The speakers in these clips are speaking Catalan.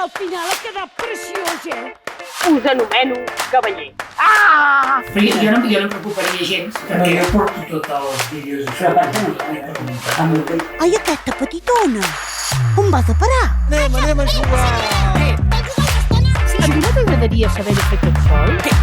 al final ha quedat preciós, Us anomeno cavaller. Però jo no em preocuparia gens, perquè jo porto tots els vídeos d'això. Ai, aquesta petitona! On vas a parar? Anem a jugar! A mi no t'agradaria saber-ho fer tot sol? Què?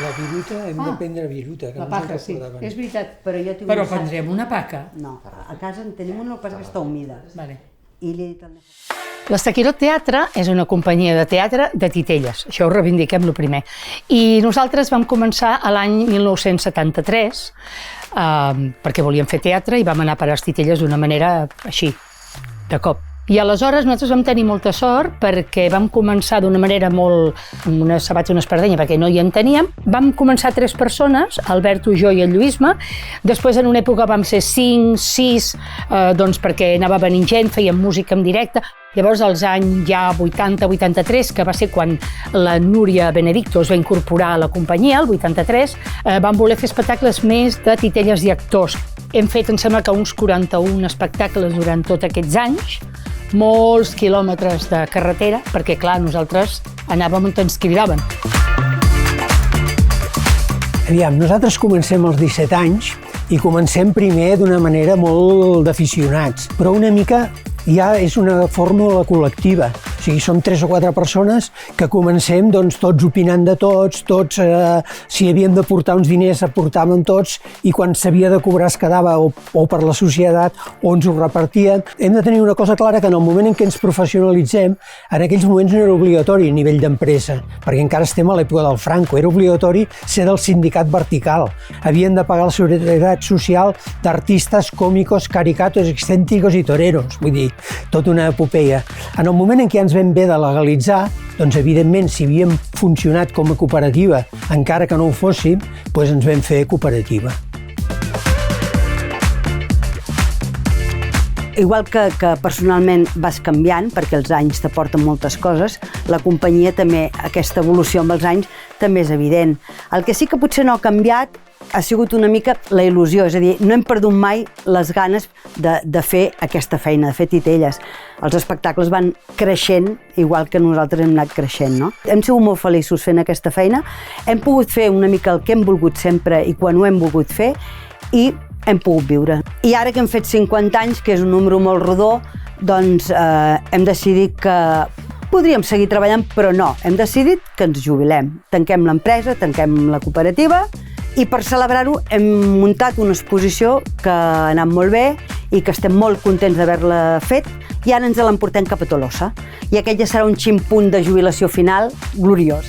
La viruta, hem de prendre viruta. La paca, sí, és veritat. Però jo tinc Però un sac. prendrem una paca. No, a casa en tenim una, el que passa que està humida. Vale. I li he dit al Nefo. L'Estaquirot Teatre és una companyia de teatre de titelles, això ho reivindiquem el primer. I nosaltres vam començar a l'any 1973 perquè volíem fer teatre i vam anar a parar les titelles d'una manera així, de cop. I aleshores nosaltres vam tenir molta sort perquè vam començar d'una manera molt, amb unes sabates i una espardenya, perquè no hi en teníem. Vam començar 3 persones, Alberto, jo i el Lluïsme. Després en una època vam ser 5, 6, doncs perquè anava venint gent, fèiem música en directe. Llavors, als anys ja 80-83, que va ser quan la Núria Benedicto es va incorporar a la companyia, el 83, vam voler fer espectacles més de titelles i actors. Hem fet, em sembla que uns 41 espectacles durant tots aquests anys, molts quilòmetres de carretera, perquè, clar, nosaltres anàvem on ens cridaven. Aviam, nosaltres comencem als 17 anys i comencem primer d'una manera molt d'aficionats, però una mica ja és una fórmula col·lectiva. O sigui, som 3 o 4 persones que comencem doncs, tots opinant de tots, si havíem de portar uns diners aportàvem tots i quan s'havia de cobrar es quedava o per la societat o ens ho repartien. Hem de tenir una cosa clara, que en el moment en què ens professionalitzem, en aquells moments no era obligatori a nivell d'empresa, perquè encara estem a l'època del Franco, era obligatori ser del sindicat vertical. Havien de pagar la seguretat social d'artistes, còmicos, caricatos, excèntricos i toreros, vull dir, tota una epopeia. En el moment en què ens vam bé de legalitzar, doncs evidentment si havíem funcionat com a cooperativa, encara que no ho fóssim, doncs ens vam fer cooperativa. Igual que personalment vas canviant, perquè els anys t'aporten moltes coses, la companyia també, aquesta evolució amb els anys, també és evident. El que sí que potser no ha canviat ha sigut una mica la il·lusió, és a dir, no hem perdut mai les ganes de fer aquesta feina, de fer titelles. Els espectacles van creixent, igual que nosaltres hem anat creixent, no? Hem sigut molt feliços fent aquesta feina, hem pogut fer una mica el que hem volgut sempre i quan ho hem volgut fer, i hem pogut viure. I ara que hem fet 50 anys, que és un número molt rodó, doncs hem decidit que podríem seguir treballant, però no, hem decidit que ens jubilem. Tanquem l'empresa, tanquem la cooperativa, i per celebrar-ho hem muntat una exposició que ha anat molt bé i que estem molt contents d'haver-la fet, i ara ens l'emportem cap a Tolosa. I aquell ja serà un ximpunt de jubilació final gloriós.